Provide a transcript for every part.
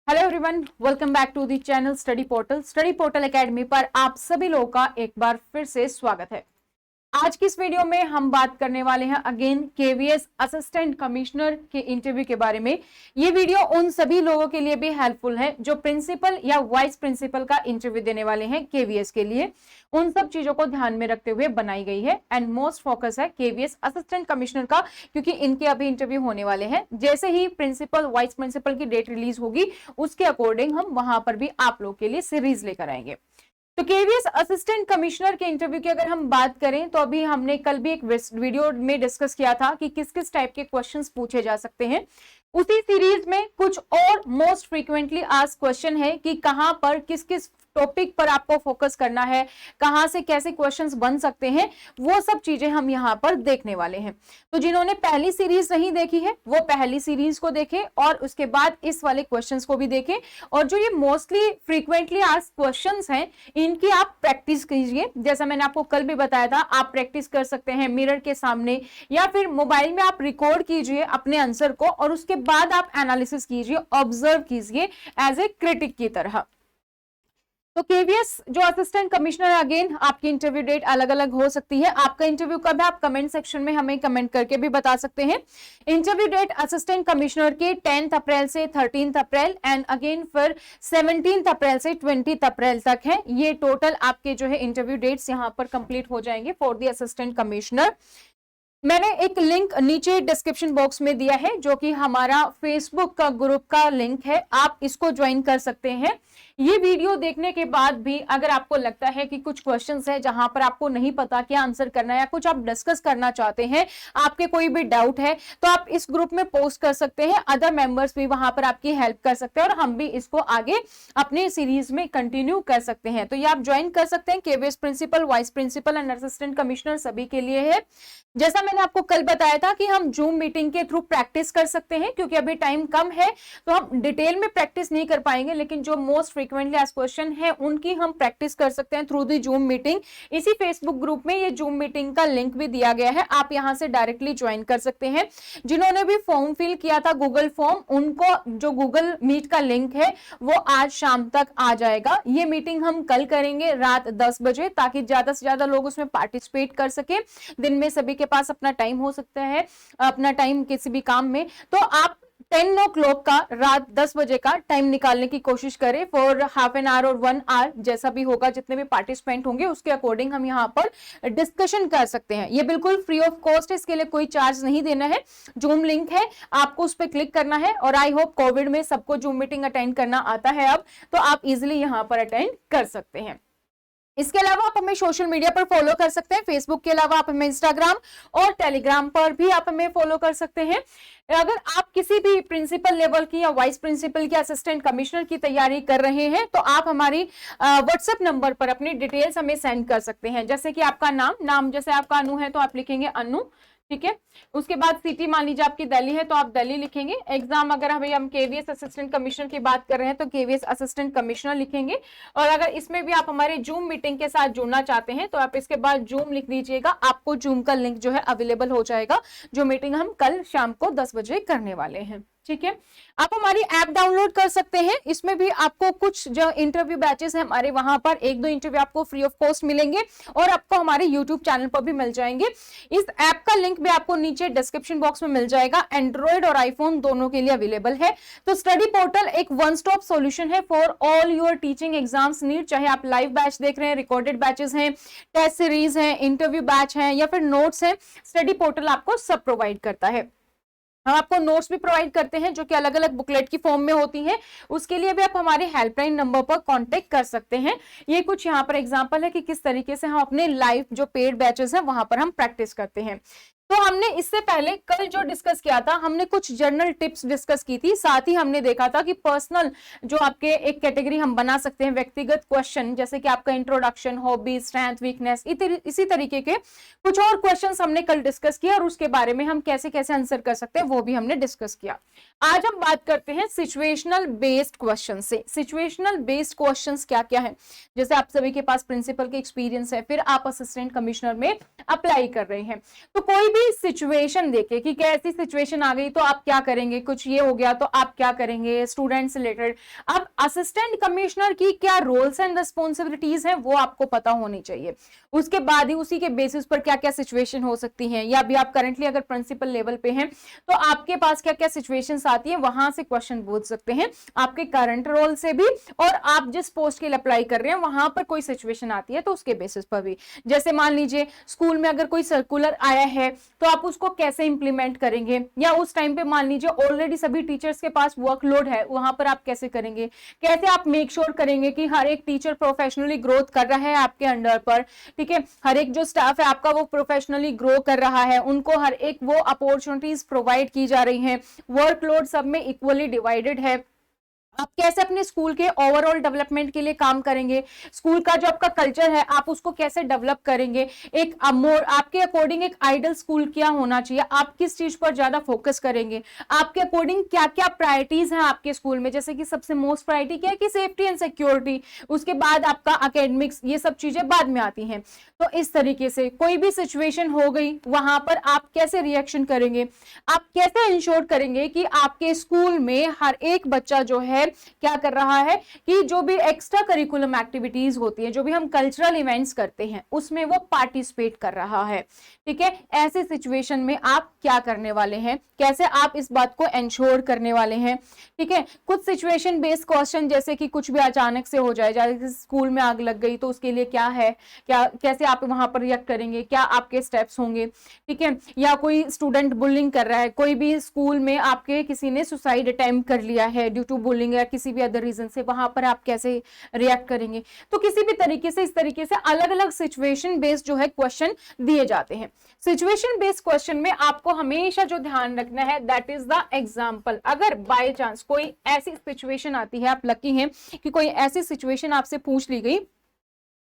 Hello everyone, welcome back to the channel study portal academy पर आप सभी लोगों का एक बार फिर से स्वागत है। आज की इस वीडियो में हम बात करने वाले हैं अगेन केवीएस असिस्टेंट कमिश्नर के इंटरव्यू के बारे में। ये वीडियो उन सभी लोगों के लिए भी हेल्पफुल है जो प्रिंसिपल या वाइस प्रिंसिपल का इंटरव्यू देने वाले हैं केवीएस के लिए। उन सब चीजों को ध्यान में रखते हुए बनाई गई है एंड मोस्ट फोकस है केवीएस असिस्टेंट कमिश्नर का, क्योंकि इनके अभी इंटरव्यू होने वाले हैं। जैसे ही प्रिंसिपल वाइस प्रिंसिपल की डेट रिलीज होगी उसके अकॉर्डिंग हम वहां पर भी आप लोग के लिए सीरीज लेकर आएंगे। तो केवीएस असिस्टेंट कमिश्नर के इंटरव्यू की अगर हम बात करें तो अभी हमने कल भी एक वीडियो में डिस्कस किया था कि किस किस टाइप के क्वेश्चंस पूछे जा सकते हैं। उसी सीरीज में कुछ और मोस्ट फ्रीक्वेंटली आस्क्ड क्वेश्चन है कि कहां पर किस किस टॉपिक पर आपको फोकस करना है, कहां से कैसे क्वेश्चंस बन सकते हैं, वो सब चीजें हम यहां पर देखने वाले हैं। तो जिन्होंने पहली सीरीज नहीं देखी है वो पहली सीरीज को देखें और उसके बाद इस वाले क्वेश्चंस को भी देखें। और जो ये मोस्टली फ्रीक्वेंटली आस्क्ड क्वेश्चंस हैं इनकी आप प्रैक्टिस कीजिए। जैसा मैंने आपको कल भी बताया था, आप प्रैक्टिस कर सकते हैं मिरर के सामने या फिर मोबाइल में आप रिकॉर्ड कीजिए अपने आंसर को और उसके बाद आप एनालिसिस कीजिए, ऑब्जर्व कीजिए एज ए क्रिटिक की तरह। तो केवीएस जो असिस्टेंट कमिश्नर, अगेन आपकी इंटरव्यू डेट अलग अलग हो सकती है। आपका इंटरव्यू कब है आप कमेंट सेक्शन में हमें कमेंट करके भी बता सकते हैं। इंटरव्यू डेट असिस्टेंट कमिश्नर के 10 अप्रैल से 13 अप्रैल एंड अगेन फिर 17 अप्रैल से 20 अप्रैल तक है। ये टोटल आपके जो है इंटरव्यू डेट्स यहां पर कंप्लीट हो जाएंगे फॉर द असिस्टेंट कमिश्नर। मैंने एक लिंक नीचे डिस्क्रिप्शन बॉक्स में दिया है जो कि हमारा फेसबुक का ग्रुप का लिंक है, आप इसको ज्वाइन कर सकते हैं। ये वीडियो देखने के बाद भी अगर आपको लगता है कि कुछ क्वेश्चंस है जहां पर आपको नहीं पता क्या आंसर करना है या कुछ आप डिस्कस करना चाहते हैं, आपके कोई भी डाउट है तो आप इस ग्रुप में पोस्ट कर सकते हैं। अदर मेंबर्स भी वहां पर आपकी हेल्प कर सकते हैं और हम भी इसको आगे अपने सीरीज में कंटिन्यू कर सकते हैं। तो ये आप ज्वाइन कर सकते हैं। KVS principal, vice principal and assistant commissioner सभी के लिए है। जैसा मैंने आपको कल बताया था कि हम जूम मीटिंग के थ्रू प्रैक्टिस कर सकते हैं, क्योंकि अभी टाइम कम है तो हम डिटेल में प्रैक्टिस नहीं कर पाएंगे, लेकिन जो मोस्ट फ्रीक्वेंटली आस्क्ड क्वेश्चन है उनकी हम प्रैक्टिस कर सकते हैं थ्रू दी जूम मीटिंग। इसी फेसबुक ग्रुप में ये जूम मीटिंग का लिंक भी दिया गया है, आप यहां से डायरेक्टली ज्वाइन कर सकते हैं। जिन्होंने भी फॉर्म फिल किया था गूगल फॉर्म, उनको जो गूगल मीट का लिंक है वो आज शाम तक आ जाएगा। ये मीटिंग हम कल करेंगे रात 10 बजे, ताकि ज्यादा से ज्यादा लोग उसमें पार्टिसिपेट कर सके। दिन में सभी के पास अपना टाइम हो सकता है, अपना टाइम किसी भी काम में, तो आप 10 o'clock का रात 10 बजे का टाइम निकालने की कोशिश करें फॉर हाफ एन आवर और 1 आवर, जैसा भी होगा, जितने भी पार्टिसिपेंट होंगे उसके अकॉर्डिंग हम यहाँ पर डिस्कशन कर सकते हैं। ये बिल्कुल फ्री ऑफ कॉस्ट है, इसके लिए कोई चार्ज नहीं देना है। जूम लिंक है, आपको उस पर क्लिक करना है और आई होप कोविड में सबको जूम मीटिंग अटेंड करना आता है अब, तो आप इजिली यहाँ पर अटेंड कर सकते हैं। इसके अलावा आप हमें सोशल मीडिया पर फॉलो कर सकते हैं। फेसबुक के अलावा आप हमें इंस्टाग्राम और टेलीग्राम पर भी आप हमें फॉलो कर सकते हैं। अगर आप किसी भी प्रिंसिपल लेवल की या वाइस प्रिंसिपल की, असिस्टेंट कमिश्नर की तैयारी कर रहे हैं तो आप हमारी व्हाट्सएप नंबर पर अपनी डिटेल्स हमें सेंड कर सकते हैं। जैसे कि आपका नाम जैसे आपका अनु है तो आप लिखेंगे अनु, ठीक है। उसके बाद सिटी मान लीजिए आपकी दिल्ली है तो आप दिल्ली लिखेंगे। एग्जाम अगर हम केवीएस असिस्टेंट कमिश्नर की बात कर रहे हैं तो केवीएस असिस्टेंट कमिश्नर लिखेंगे। और अगर इसमें भी आप हमारे जूम मीटिंग के साथ जुड़ना चाहते हैं तो आप इसके बाद जूम लिख लीजिएगा, आपको जूम का लिंक जो है अवेलेबल हो जाएगा, जो मीटिंग हम कल शाम को 10 बजे करने वाले हैं, ठीक है। आप हमारी ऐप डाउनलोड कर सकते हैं, इसमें भी आपको कुछ जो इंटरव्यू बैचेस हैं हमारे, वहां पर 1-2 इंटरव्यू आपको फ्री ऑफ कॉस्ट मिलेंगे और आपको हमारे यूट्यूब चैनल पर भी मिल जाएंगे। इस ऐप का लिंक भी आपको नीचे डिस्क्रिप्शन बॉक्स में मिल जाएगा। एंड्रॉइड और आईफोन दोनों के लिए अवेलेबल है। तो स्टडी पोर्टल एक वन स्टॉप सॉल्यूशन है for all your teaching exams need, चाहे आप लाइव बैच देख रहे हैं, रिकॉर्डेड बैचेस हैं, टेस्ट सीरीज हैं, इंटरव्यू बैच हैं या फिर नोट्स हैं, स्टडी पोर्टल आपको सब प्रोवाइड करता है। हम आपको नोट्स भी प्रोवाइड करते हैं जो कि अलग अलग बुकलेट की फॉर्म में होती हैं, उसके लिए भी आप हमारे हेल्पलाइन नंबर पर कांटेक्ट कर सकते हैं। ये कुछ यहाँ पर एग्जांपल है कि किस तरीके से हम अपने लाइव जो पेड बैचेस हैं वहां पर हम प्रैक्टिस करते हैं। तो हमने इससे पहले कल जो डिस्कस किया था, हमने कुछ जर्नल टिप्स डिस्कस की थी, साथ ही हमने देखा था कि पर्सनल जो आपके एक कैटेगरी हम बना सकते हैं, व्यक्तिगत क्वेश्चन, जैसे कि आपका इंट्रोडक्शन, हॉबी, स्ट्रेंथ, वीकनेस, इसी तरीके के कुछ और क्वेश्चंस हमने कल डिस्कस किया और उसके बारे में हम कैसे कैसे आंसर कर सकते हैं वो भी हमने डिस्कस किया। आज हम बात करते हैं सिचुएशनल बेस्ड क्वेश्चन से। सिचुएशनल बेस्ड क्वेश्चंस क्या क्या है, जैसे आप सभी के पास प्रिंसिपल के एक्सपीरियंस है, फिर आप असिस्टेंट कमिश्नर में अप्लाई कर रहे हैं, तो कोई भी भी सिचुएशन देखे कि कैसी सिचुएशन आ गई तो आप क्या करेंगे, कुछ ये हो गया तो आप क्या करेंगे स्टूडेंट से रिलेटेड। अब असिस्टेंट कमिश्नर की क्या रोल्स एंड रिस्पॉन्सिबिलिटीज हैं वो आपको पता होनी चाहिए। उसके बाद ही उसी के बेसिस पर क्या क्या सिचुएशन हो सकती हैं, या भी आप करंटली अगर प्रिंसिपल लेवल पे हैं तो आपके पास क्या क्या सिचुएशंस आती हैं, वहां से क्वेश्चन पूछ सकते हैं आपके करंट रोल से भी, और आप जिस पोस्ट के लिए अप्लाई कर रहे हैं वहां पर कोई सिचुएशन आती है तो उसके बेसिस पर भी। जैसे मान लीजिए स्कूल में अगर कोई सर्कुलर आया है तो आप उसको कैसे इंप्लीमेंट करेंगे, या उस टाइम पे मान लीजिए ऑलरेडी सभी टीचर्स के पास वर्कलोड है, वहां पर आप कैसे करेंगे, कैसे आप मेक श्योर करेंगे कि हर एक टीचर प्रोफेशनली ग्रोथ कर रहा है आपके अंडर पर, ठीक है, हर एक जो स्टाफ है आपका वो प्रोफेशनली ग्रो कर रहा है, उनको हर एक वो अपॉर्चुनिटीज प्रोवाइड की जा रही हैं, वर्कलोड सब में इक्वली डिवाइडेड है। आप कैसे अपने स्कूल के ओवरऑल डेवलपमेंट के लिए काम करेंगे, स्कूल का जो आपका कल्चर है आप उसको कैसे डेवलप करेंगे, एक मोर आपके अकॉर्डिंग एक आइडल स्कूल क्या होना चाहिए, आप किस चीज पर ज्यादा फोकस करेंगे, आपके अकॉर्डिंग क्या क्या प्रायोरिटीज हैं आपके स्कूल में, जैसे कि सबसे मोस्ट प्रायोरिटी क्या है कि सेफ्टी एंड सिक्योरिटी, उसके बाद आपका एकेडमिक्स, ये सब चीजें बाद में आती हैं। तो इस तरीके से कोई भी सिचुएशन हो गई वहां पर आप कैसे रिएक्शन करेंगे, आप कैसे इंश्योर करेंगे कि आपके स्कूल में हर एक बच्चा जो है क्या कर रहा है कि जो भी एक्स्ट्रा करिकुलम एक्टिविटीज होती है, जो भी हम कल्चरल इवेंट्स करते हैं उसमें वो पार्टिसिपेट कर रहा है, ठीक है। ऐसे सिचुएशन में आप क्या करने वाले हैं, कैसे आप इस बात को एंश्योर करने वाले हैं, ठीक है। कुछ सिचुएशन बेस्ड क्वेश्चन जैसे कि कुछ भी अचानक से हो जाए, जैसे स्कूल में आग लग गई तो उसके लिए क्या है, क्या कैसे आप वहां पर रिएक्ट करेंगे, क्या आपके स्टेप्स होंगे, ठीक है। या कोई स्टूडेंट बुलिंग कर रहा है, कोई भी स्कूल में आपके किसी ने सुसाइड अटेम्प्ट कर लिया है ड्यू टू बुलिंग या किसी भी अदर रीजन से, वहां पर आप कैसे रिएक्ट करेंगे। तो किसी भी तरीके से इस तरीके से अलग अलग सिचुएशन बेस्ड जो है क्वेश्चन दिए जाते हैं। सिचुएशन बेस्ड क्वेश्चन में आपको हमेशा जो ध्यान रखना है दैट इज द एग्जाम्पल। अगर बाय चांस कोई ऐसी सिचुएशन आती है, आप लकी हैं कि कोई ऐसी सिचुएशन आपसे पूछ ली गई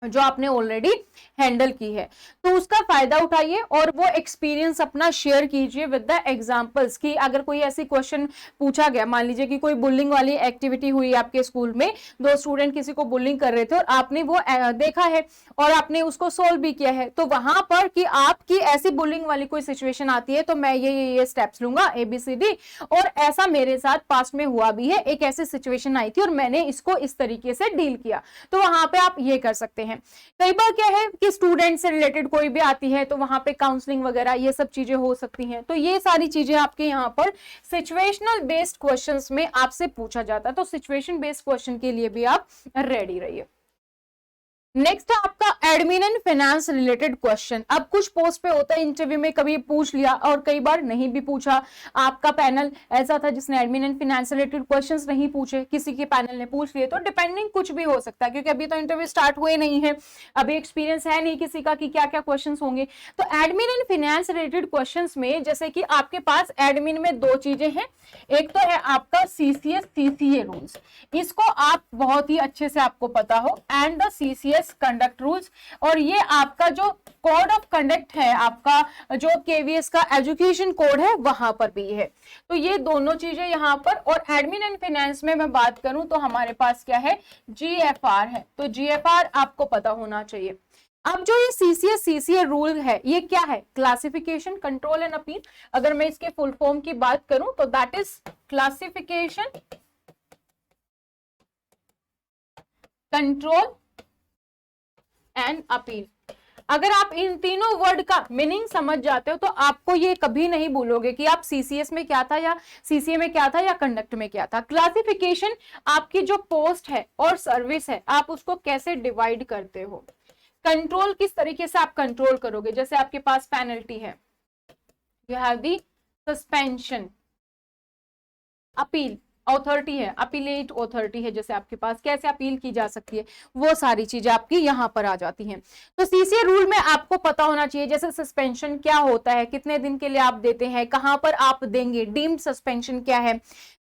जो आपने ऑलरेडी हैंडल की है, तो उसका फायदा उठाइए और वो एक्सपीरियंस अपना शेयर कीजिए विद द एग्जांपल्स। कि अगर कोई ऐसी क्वेश्चन पूछा गया, मान लीजिए कि कोई बुलिंग वाली एक्टिविटी हुई आपके स्कूल में, दो स्टूडेंट किसी को बुलिंग कर रहे थे और आपने वो देखा है और आपने उसको सोल्व भी किया है, तो वहां पर कि आपकी ऐसी बुलिंग वाली कोई सिचुएशन आती है तो मैं ये स्टेप्स लूंगा ABCD, और ऐसा मेरे साथ पास्ट में हुआ भी है, एक ऐसी सिचुएशन आई थी और मैंने इसको इस तरीके से डील किया, तो वहां पे आप ये कर सकते हैं। कई बार क्या है कि स्टूडेंट से रिलेटेड कोई भी आती है तो वहां पे काउंसलिंग वगैरह ये सब चीजें हो सकती हैं, तो ये सारी चीजें आपके यहाँ पर सिचुएशनल बेस्ड क्वेश्चंस में आपसे पूछा जाता है, तो सिचुएशन बेस्ड क्वेश्चन के लिए भी आप रेडी रहिए। नेक्स्ट है आपका admin and finance related question. अब कुछ पोस्ट पे होता है इंटरव्यू में कभी पूछ लिया और कई बार नहीं भी पूछा, आपका पैनल ऐसा था जिसने admin and finance related questions नहीं पूछे, किसी के पैनल ने पूछ लिए, तो डिपेंडिंग कुछ भी हो सकता है क्योंकि अभी तो इंटरव्यू स्टार्ट हुए नहीं है, अभी एक्सपीरियंस है नहीं किसी का कि क्या क्या क्वेश्चन होंगे। तो admin and finance related question में जैसे कि आपके पास एडमिन में दो चीजें हैं, एक तो है आपका CCS CCA रूल्स, इसको आप बहुत ही अच्छे से आपको पता हो, and the CCS conduct rules, और ये आपका जो कोड ऑफ कंडक्ट है, आपका जो KVS का एजुकेशन कोड है वहां पर भी है। तो ये दोनों चीजें यहाँ पर, और एडमिन एंड फाइनेंस में मैं बात करूं तो हमारे पास क्या है GFR है, तो GFR आपको पता होना चाहिए। अब जो ये CCS CCA रूल है ये क्या है, क्लासिफिकेशन कंट्रोल एंड अपील। अगर मैं इसके फुल फॉर्म की बात करूं तो that is classification control and appeal. अगर आप इन तीनों वर्ड का मीनिंग समझ जाते हो तो आपको ये कभी नहीं भूलोगे कि आप CCS में क्या था या CCA में क्या था या कंडक्ट में क्या था। क्लासिफिकेशन आपकी जो पोस्ट है और सर्विस है आप उसको कैसे डिवाइड करते हो, कंट्रोल किस तरीके से आप कंट्रोल करोगे, जैसे आपके पास पेनल्टी है, you have the suspension, appeal authority है, अपीलेट ऑथोरिटी है, जैसे आपके पास कैसे अपील की जा सकती है, वो सारी चीजें आपकी यहाँ पर आ जाती हैं। तो CCA रूल में आपको पता होना चाहिए जैसे सस्पेंशन क्या होता है, कितने दिन के लिए आप देते हैं, कहां पर आप देंगे, डीम्ड सस्पेंशन क्या है,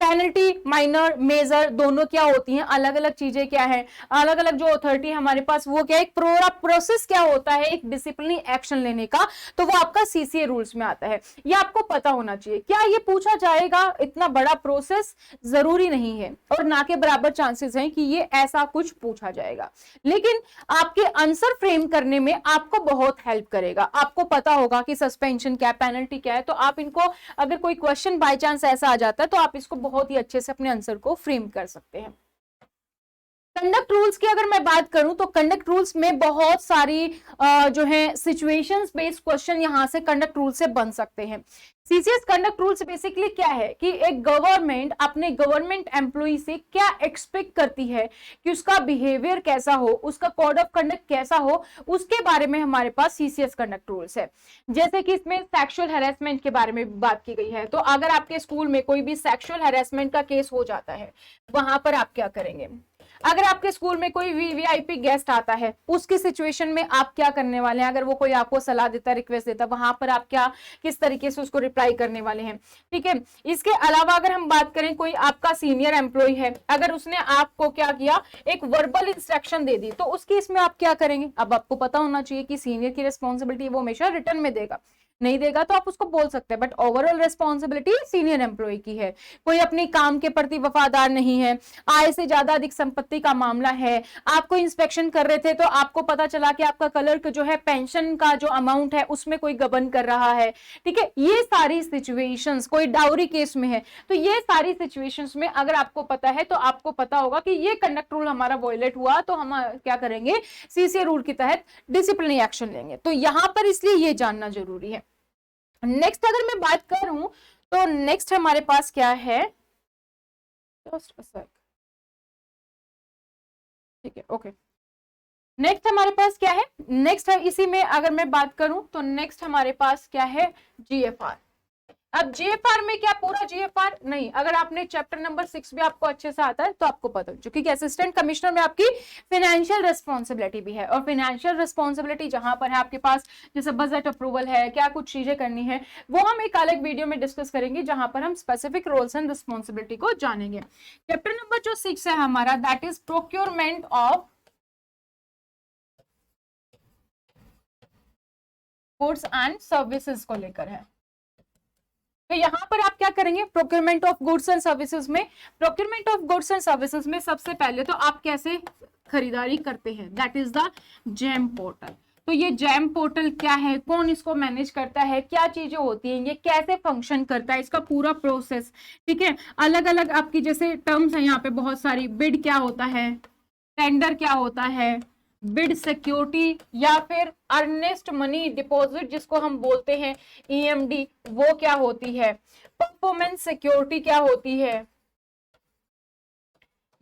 पेनल्टी, माइनर, मेजर दोनों क्या होती हैं, अलग अलग चीजें क्या है, अलग अलग जो अथॉरिटी है हमारे पास वो क्या, एक पूरा प्रोसेस क्या होता है एक डिसिप्लिनरी एक्शन लेने का, तो वो आपका सीसीए रूल्स में आता है। ये आपको पता होना चाहिए। क्या ये पूछा जाएगा, इतना बड़ा प्रोसेस जरूरी नहीं है और ना के बराबर चांसेस हैं कि ये ऐसा कुछ पूछा जाएगा, लेकिन आपके आंसर फ्रेम करने में आपको बहुत हेल्प करेगा। आपको पता होगा कि सस्पेंशन क्या है, पेनल्टी क्या है, तो आप इनको अगर कोई क्वेश्चन बाय चांस ऐसा आ जाता है तो आप इसको बहुत ही अच्छे से अपने आंसर को फ्रेम कर सकते हैं। कंडक्ट रूल्स की अगर मैं बात करूं तो कंडक्ट रूल्स में बहुत सारी जो है सिचुएशंस बेस्ड क्वेश्चन यहां से कंडक्ट रूल से बन सकते हैं। सीसीएस कंडक्ट रूल्स बेसिकली क्या है कि एक गवर्नमेंट अपने गवर्नमेंट एम्प्लॉय से क्या एक्सपेक्ट करती है कि उसका बिहेवियर कैसा हो, उसका कोड ऑफ कंडक्ट कैसा हो, उसके बारे में हमारे पास सीसीएस कंडक्ट रूल्स है। जैसे कि इसमें सेक्सुअल हैरेसमेंट के बारे में बात की गई है, तो अगर आपके स्कूल में कोई भी सेक्सुअल हैरेसमेंट का केस हो जाता है, वहां पर आप क्या करेंगे। अगर आपके स्कूल में कोई वीवीआईपी गेस्ट आता है, उसकी सिचुएशन में आप क्या करने वाले हैं, अगर वो कोई आपको सलाह देता, रिक्वेस्ट देता, वहां पर आप क्या किस तरीके से उसको रिप्लाई करने वाले हैं। ठीक है, इसके अलावा अगर हम बात करें कोई आपका सीनियर एम्प्लॉय है, अगर उसने आपको क्या किया, एक वर्बल इंस्ट्रक्शन दे दी, तो उसकी इसमें आप क्या करेंगे। अब आपको पता होना चाहिए कि सीनियर की रिस्पॉन्सिबिलिटी वो हमेशा रिटर्न में देगा, नहीं देगा तो आप उसको बोल सकते हैं, but overall responsibility senior employee की है। कोई अपनी काम के प्रति वफादार नहीं है, आय से ज्यादा अधिक संपत्ति का मामला है, आपको इंस्पेक्शन कर रहे थे तो आपको पता चला कि आपका क्लर्क जो है पेंशन का जो अमाउंट है उसमें कोई गबन कर रहा है। ठीक है, ये सारी सिचुएशंस, कोई डाउरी केस में है, तो ये सारी सिचुएशंस में अगर आपको पता है तो आपको पता होगा कि ये कंडक्ट रूल हमारा वायलेट हुआ तो हम क्या करेंगे, सीसीए रूल के तहत डिसिप्लिनरी एक्शन लेंगे। तो यहां पर इसलिए ये जानना जरूरी है। नेक्स्ट अगर मैं बात करूं तो नेक्स्ट हमारे पास क्या है, जस्ट अ सेक, ठीक है, ओके। नेक्स्ट हमारे पास क्या है, नेक्स्ट है इसी में अगर मैं बात करूं तो नेक्स्ट हमारे पास क्या है, जीएफआर। अब जीएफआर में क्या पूरा जीएफआर नहीं, अगर आपने चैप्टर नंबर 6 भी आपको अच्छे से आता है तो आपको पता है, क्योंकि असिस्टेंट कमिश्नर में आपकी फाइनेंशियल रिस्पॉन्सिबिलिटी भी है, और फाइनेंशियल रिस्पॉन्सिबिलिटी जहां पर है आपके पास, जैसे बजट अप्रूवल है, क्या कुछ चीजें करनी है, वो हम एक अलग वीडियो में डिस्कस करेंगे जहां पर हम स्पेसिफिक रोल्स एंड रिस्पॉन्सिबिलिटी को जानेंगे। चैप्टर नंबर जो 6 है हमारा, that is procurement of goods and services को लेकर है। तो यहां पर आप क्या करेंगे, procurement of goods and services में, procurement of goods and services में सबसे पहले तो आप कैसे खरीदारी करते हैं, that is the GeM portal. तो ये जैम पोर्टल क्या है, कौन इसको मैनेज करता है, क्या चीजें होती हैं, ये कैसे फंक्शन करता है, इसका पूरा प्रोसेस। ठीक है, अलग अलग आपकी जैसे टर्म्स है यहाँ पे बहुत सारी, बिड क्या होता है, टेंडर क्या होता है, बिड सिक्योरिटी या फिर अर्नेस्ट मनी डिपॉजिट जिसको हम बोलते हैं ईएमडी, वो क्या होती है, परफॉर्मेंस सिक्योरिटी क्या होती है,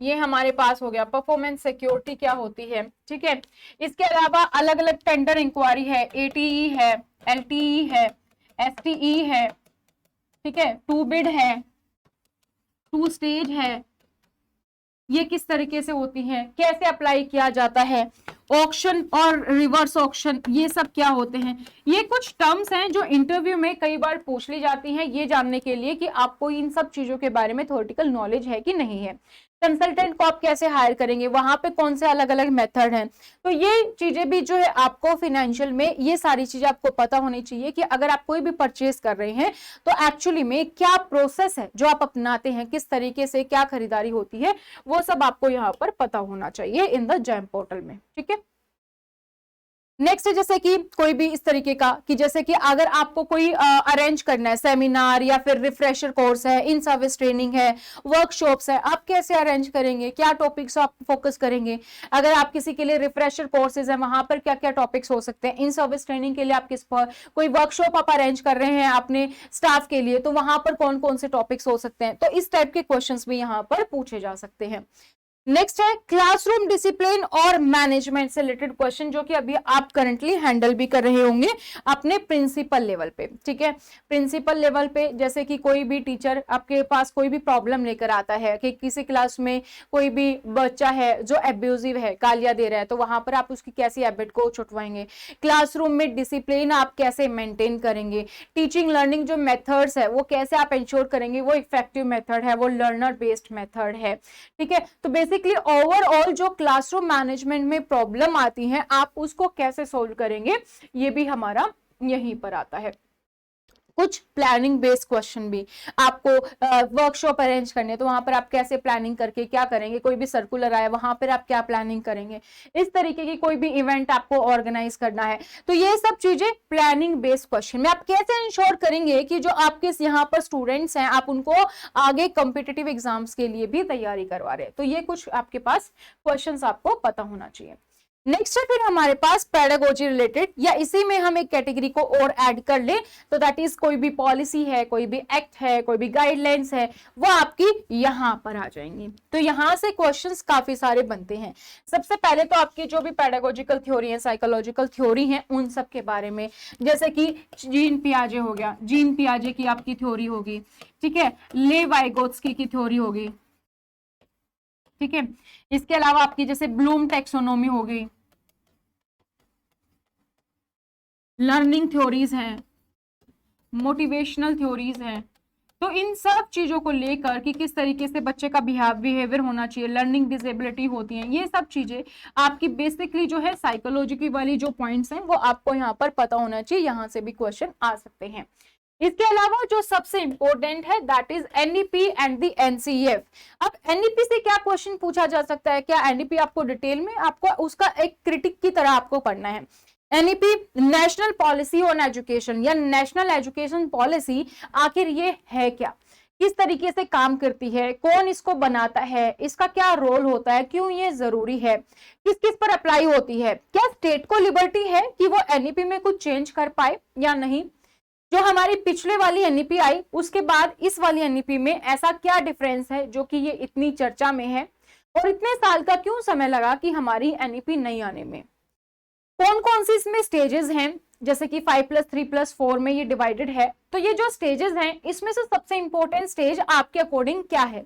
ये हमारे पास हो गया परफॉर्मेंस सिक्योरिटी क्या होती है। ठीक है, इसके अलावा अलग अलग टेंडर इंक्वायरी है, एटीई है, एलटीई है, एसटीई है, ठीक है, टू बिड है, टू स्टेज है, ये किस तरीके से होती हैं, कैसे अप्लाई किया जाता है, ऑक्शन और रिवर्स ऑक्शन, ये सब क्या होते हैं। ये कुछ टर्म्स हैं जो इंटरव्यू में कई बार पूछ ली जाती हैं, ये जानने के लिए कि आपको इन सब चीजों के बारे में थ्योरेटिकल नॉलेज है कि नहीं है। कंसल्टेंट को आप कैसे हायर करेंगे, वहां पे कौन से अलग अलग मेथड हैं, तो ये चीजें भी जो है आपको फाइनेंशियल में ये सारी चीजें आपको पता होनी चाहिए कि अगर आप कोई भी परचेज कर रहे हैं तो एक्चुअली में क्या प्रोसेस है जो आप अपनाते हैं, किस तरीके से क्या खरीदारी होती है, वो सब आपको यहाँ पर पता होना चाहिए इन द जैम पोर्टल में। ठीक है, नेक्स्ट जैसे कि कोई भी इस तरीके का कि जैसे कि अगर आपको कोई अरेंज करना है सेमिनार या फिर रिफ्रेशर कोर्स है, इन सर्विस ट्रेनिंग है, वर्कशॉप्स है, आप कैसे अरेंज करेंगे, क्या टॉपिक्स आप फोकस करेंगे। अगर आप किसी के लिए रिफ्रेशर कोर्सेज है, वहां पर क्या क्या टॉपिक्स हो सकते हैं। इन सर्विस ट्रेनिंग के लिए आप किस पर कोई वर्कशॉप आप अरेंज कर रहे हैं अपने स्टाफ के लिए, तो वहां पर कौन कौन से टॉपिक्स हो सकते हैं। तो इस टाइप के क्वेश्चन भी यहाँ पर पूछे जा सकते हैं। नेक्स्ट है क्लासरूम डिसिप्लिन और मैनेजमेंट से रिलेटेड क्वेश्चन, जो कि अभी आप करंटली हैंडल भी कर रहे होंगे अपने प्रिंसिपल लेवल पे। ठीक है, प्रिंसिपल लेवल पे जैसे कि कोई भी टीचर आपके पास कोई भी प्रॉब्लम लेकर आता है कि किसी क्लास में कोई भी बच्चा है जो एब्यूजिव है, गालियां दे रहा है, तो वहां पर आप उसकी कैसी हैबिट को छुटवाएंगे, क्लासरूम में डिसिप्लिन आप कैसे मेंटेन करेंगे, टीचिंग लर्निंग जो मेथड्स है वो कैसे आप इंश्योर करेंगे वो इफेक्टिव मेथड है, वो लर्नर बेस्ड मेथड है। ठीक है, तो बेसिकली ओवरऑल जो क्लासरूम मैनेजमेंट में प्रॉब्लम आती है आप उसको कैसे सोल्व करेंगे, ये भी हमारा यहीं पर आता है। कुछ प्लानिंग बेस्ड क्वेश्चन भी आपको वर्कशॉप अरेंज करने, तो वहां पर आप कैसे प्लानिंग करके क्या करेंगे, कोई भी सर्कुलर आया वहां पर आप क्या प्लानिंग करेंगे, इस तरीके की कोई भी इवेंट आपको ऑर्गेनाइज करना है, तो ये सब चीजें प्लानिंग बेस्ड क्वेश्चन में आप कैसे इंश्योर करेंगे कि जो आपके यहाँ पर स्टूडेंट्स हैं आप उनको आगे कॉम्पिटिटिव एग्जाम्स के लिए भी तैयारी करवा रहे हैं। तो ये कुछ आपके पास क्वेश्चन आपको पता होना चाहिए। नेक्स्ट है फिर हमारे पास पेडागोजी रिलेटेड, या इसी में हम एक कैटेगरी को और ऐड कर ले तो दैट इज कोई भी पॉलिसी है, कोई भी एक्ट है, कोई भी गाइडलाइंस है, वो आपकी यहां पर आ जाएंगी। तो यहां से क्वेश्चंस काफी सारे बनते हैं। सबसे पहले तो आपकी जो भी पेडागोजिकल थ्योरी है, साइकोलॉजिकल थ्योरी है, उन सब के बारे में, जैसे कि जीन पियाजे हो गया, जीन पियाजे की आपकी थ्योरी होगी। ठीक है, ले वाइगोत्स्की की थ्योरी होगी। ठीक है, इसके अलावा आपकी जैसे ब्लूम टेक्सोनोमी हो गई, लर्निंग थ्योरीज हैं, मोटिवेशनल थ्योरीज हैं। तो इन सब चीजों को लेकर कि किस तरीके से बच्चे का बिहेवियर होना चाहिए, लर्निंग डिसेबिलिटी होती है, ये सब चीजें आपकी बेसिकली जो है साइकोलॉजी की वाली जो पॉइंट्स हैं वो आपको यहाँ पर पता होना चाहिए, यहां से भी क्वेश्चन आ सकते हैं। इसके अलावा जो सबसे इंपॉर्टेंट है that is NEP and the NCEF. अब एनईपी से क्या क्वेश्चन पूछा जा सकता है, क्या एनईपी आपको डिटेल में आपको उसका एक क्रिटिक की तरह आपको पढ़ना है। NEP national policy on education या नेशनल एजुकेशन पॉलिसी, आखिर ये है क्या, किस तरीके से काम करती है, कौन इसको बनाता है, इसका क्या रोल होता है, क्यों ये जरूरी है, किस किस पर अप्लाई होती है, क्या स्टेट को लिबर्टी है कि वो एनईपी में कुछ चेंज कर पाए या नहीं, जो हमारी पिछले वाली एनईपी आई उसके बाद इस वाली एनईपी में ऐसा क्या डिफरेंस है जो कि ये इतनी चर्चा में है, और इतने साल का क्यों समय लगा कि हमारी एनईपी नहीं आने में, कौन कौन सी इसमें स्टेजेस हैं, जैसे कि 5+3+4 में ये डिवाइडेड है। तो ये जो स्टेजेस हैं इसमें से सबसे इंपॉर्टेंट स्टेज आपके अकॉर्डिंग क्या है,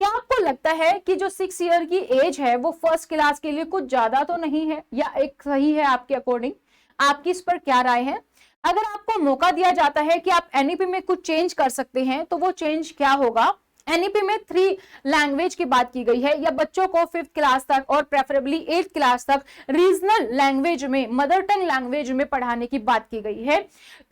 क्या आपको लगता है कि जो 6 ईयर की एज है वो फर्स्ट क्लास के लिए कुछ ज्यादा तो नहीं है, या एक सही है आपके अकॉर्डिंग, आपकी इस पर क्या राय है। अगर आपको मौका दिया जाता है कि आप एनईपी में कुछ चेंज कर सकते हैं तो वो चेंज क्या होगा। एनईपी में 3 लैंग्वेज की बात की गई है, या बच्चों को 5th क्लास तक और प्रेफरेबली 8th क्लास तक रीजनल लैंग्वेज में, मदर टंग लैंग्वेज में पढ़ाने की बात की गई है।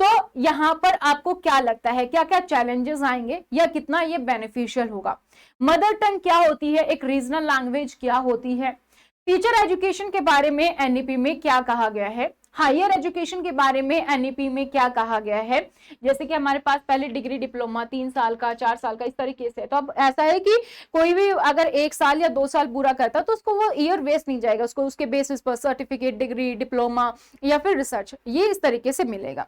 तो यहां पर आपको क्या लगता है, क्या क्या चैलेंजेस आएंगे या कितना ये बेनिफिशियल होगा। मदर टंग क्या होती है, एक रीजनल लैंग्वेज क्या होती है, टीचर एजुकेशन के बारे में एनईपी में क्या कहा गया है, हायर एजुकेशन के बारे में एनईपी में क्या कहा गया है। जैसे कि हमारे पास पहले डिग्री डिप्लोमा 3 साल का, 4 साल का, इस तरीके से। तो अब ऐसा है कि कोई भी अगर 1 साल या 2 साल पूरा करता तो उसको वो ईयर वेस्ट नहीं जाएगा, उसको उसके बेसिस पर सर्टिफिकेट, डिग्री, डिप्लोमा या फिर रिसर्च, ये इस तरीके से मिलेगा।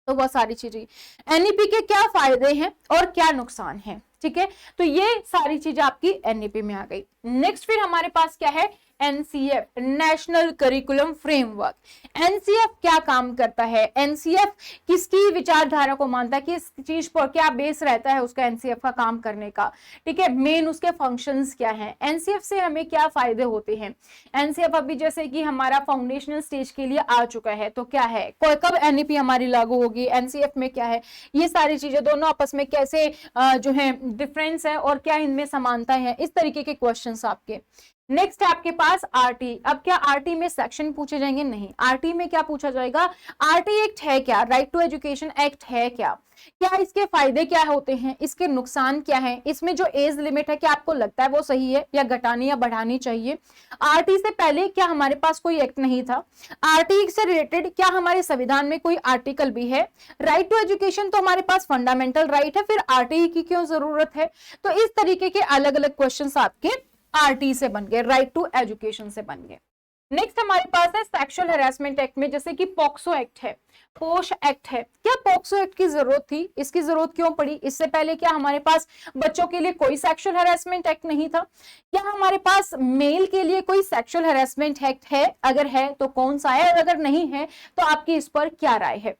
तो वह सारी चीजें, एनईपी के क्या फायदे हैं और क्या नुकसान है। ठीक है, तो ये सारी चीजें आपकी एनईपी में आ गई। नेक्स्ट फिर हमारे पास क्या है, NCF, national curriculum framework. NCF क्या काम करता है, एनसीएफ किसकी विचारधारा को मानता है, किस चीज पर क्या बेस रहता है उसका एनसीएफ का काम करने का। ठीक है, मेन उसके फंक्शंस क्या हैं, एनसीएफ से हमें क्या फायदे होते हैं। एनसीएफ अभी जैसे कि हमारा फाउंडेशनल स्टेज के लिए आ चुका है, तो क्या है, कब एनईपी हमारी लागू होगी, एनसीएफ में क्या है, ये सारी चीजें दोनों आपस में कैसे जो है डिफरेंस है और क्या इनमें समानता है, इस तरीके के क्वेश्चंस आपके। नेक्स्ट है आपके पास आरटी। अब क्या आरटी में सेक्शन पूछे जाएंगे, नहीं, आरटी में क्या पूछा जाएगा, आरटी एक्ट है क्या, राइट टू एजुकेशन एक्ट है क्या इसके फायदे क्या होते हैं, इसके नुकसान क्या है, इसमें जो एज लिमिट है क्या आपको लगता है वो सही है या घटानी या बढ़ानी चाहिए। आरटी से पहले क्या हमारे पास कोई एक्ट नहीं था, आरटी से रिलेटेड क्या हमारे संविधान में कोई आर्टिकल भी है, राइट टू एजुकेशन तो हमारे पास फंडामेंटल राइट है, फिर आरटी की क्यों जरूरत है। तो इस तरीके के अलग अलग क्वेश्चन आपके आरटी से बन गए, राइट टू एजुकेशन से बन गए। नेक्स्ट हमारे पास है सेक्सुअल हैरेसमेंट एक्ट में, जैसे कि पॉक्सो एक्ट है, पोश एक्ट है। क्या पॉक्सो एक्ट की जरूरत थी? इसकी जरूरत क्यों पड़ी? इससे पहले क्या हमारे पास बच्चों के लिए कोई सेक्सुअल हैरेसमेंट एक्ट नहीं था? क्या हमारे पास मेल के लिए कोई सेक्सुअल हैरेसमेंट एक्ट है? अगर है तो कौन सा है, और अगर नहीं है तो आपकी इस पर क्या राय है?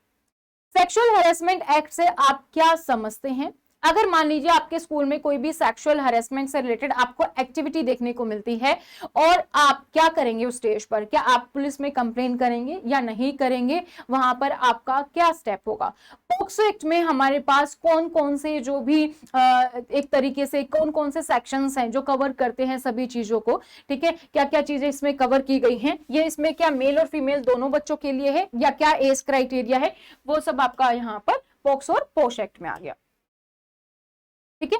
सेक्सुअल हैरेसमेंट एक्ट से आप क्या समझते हैं? अगर मान लीजिए आपके स्कूल में कोई भी सेक्सुअल हैरेसमेंट से रिलेटेड आपको एक्टिविटी देखने को मिलती है, और आप क्या करेंगे उस स्टेज पर? क्या आप पुलिस में कंप्लेन करेंगे या नहीं करेंगे? वहां पर आपका क्या स्टेप होगा? पॉक्सो एक्ट में हमारे पास कौन कौन से जो भी एक तरीके से कौन कौन से सेक्शंस हैं जो कवर करते हैं सभी चीजों को, ठीक है? क्या क्या चीजें इसमें कवर की गई हैं? ये इसमें क्या मेल और फीमेल दोनों बच्चों के लिए है, या क्या एज क्राइटेरिया है? वो सब आपका यहाँ पर पॉक्सो और पोश एक्ट में आ गया। ठीक है,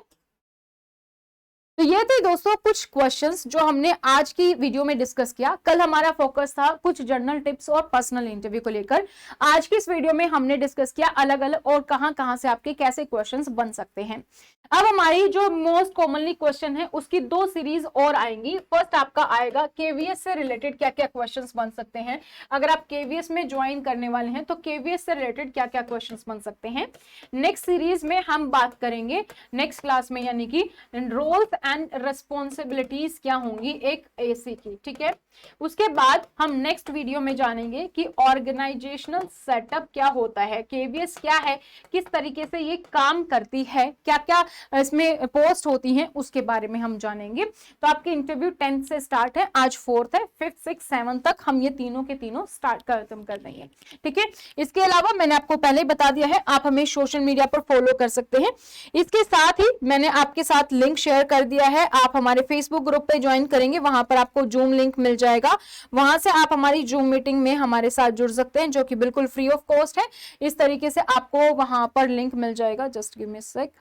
तो ये थे दोस्तों कुछ क्वेश्चंस जो हमने आज की वीडियो में डिस्कस किया। कल हमारा फोकस था कुछ जर्नल टिप्स और पर्सनल इंटरव्यू को लेकर। आज की इस वीडियो में हमने डिस्कस किया अलग अलग और कहां से आपके कैसे क्वेश्चंस बन सकते हैं। अब हमारी जो मोस्ट कॉमनली क्वेश्चन है उसकी 2 सीरीज और आएंगी। फर्स्ट आपका आएगा केवीएस से रिलेटेड क्या क्या क्वेश्चंस बन सकते हैं। अगर आप केवीएस में ज्वाइन करने वाले हैं तो केवीएस से रिलेटेड क्या क्या क्वेश्चंस बन सकते हैं। नेक्स्ट सीरीज में हम बात करेंगे नेक्स्ट क्लास में, यानी कि रोल्स एंड रिस्पॉन्सिबिलिटीज क्या होंगी एक एसी की, ठीक है। उसके बाद हम नेक्स्ट वीडियो में जानेंगे कि ऑर्गेनाइजेशनल सेटअप क्या होता है, केवीएस क्या है, किस तरीके से ये काम करती है, क्या क्या इसमें पोस्ट होती हैं, उसके बारे में हम जानेंगे। तो आपके इंटरव्यू 10th से स्टार्ट है, आज 4th है, 5th 6th 7th तक हम ये तीनों के तीनों स्टार्ट खत्म कर देंगे, ठीक है। इसके अलावा मैंने आपको पहले ही बता दिया है, आप हमें सोशल मीडिया पर फॉलो कर सकते हैं। इसके साथ ही मैंने आपके साथ लिंक शेयर कर दिया है, आप हमारे फेसबुक ग्रुप पे ज्वाइन करेंगे, वहां पर आपको जूम लिंक मिल जाएगा, वहां से आप हमारी जूम मीटिंग में हमारे साथ जुड़ सकते हैं, जो कि बिल्कुल फ्री ऑफ कॉस्ट है। इस तरीके से आपको वहां पर लिंक मिल जाएगा, जस्ट गिव मी अ सेक,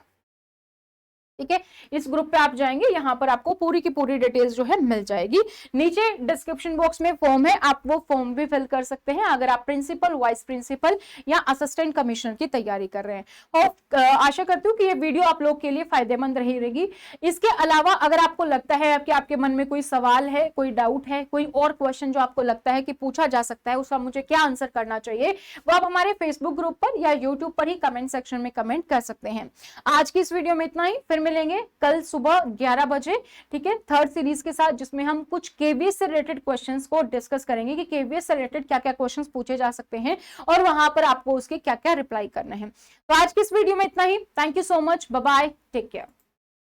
ठीक है। इस ग्रुप पे आप जाएंगे, यहाँ पर आपको पूरी की पूरी डिटेल्स जो है मिल जाएगी। नीचे डिस्क्रिप्शन बॉक्स में फॉर्म है, आप वो फॉर्म भी फिल कर सकते हैं अगर आप प्रिंसिपल, वाइस प्रिंसिपल या असिस्टेंट कमिश्नर की तैयारी कर रहे हैं। और आशा करती हूँ कि ये वीडियो आप लोग के लिए फायदेमंद रहेगी। इसके अलावा अगर आपको लगता है कि आपके मन में कोई सवाल है, कोई डाउट है, कोई और क्वेश्चन जो आपको लगता है कि पूछा जा सकता है, उसका मुझे क्या आंसर करना चाहिए, वो आप हमारे फेसबुक ग्रुप पर या यूट्यूब पर ही कमेंट सेक्शन में कमेंट कर सकते हैं। आज की इस वीडियो में इतना ही, फिर मिलेंगे कल सुबह 11 बजे, ठीक है, थर्ड सीरीज के साथ, जिसमें हम कुछ केवीएस से रिलेटेड क्वेश्चंस को डिस्कस करेंगे कि केवीएस से रिलेटेड क्या क्या क्वेश्चंस पूछे जा सकते हैं और वहां पर आपको उसके क्या क्या रिप्लाई करना है। तो आज की इस वीडियो में इतना ही। Thank you so much, bye bye, take care.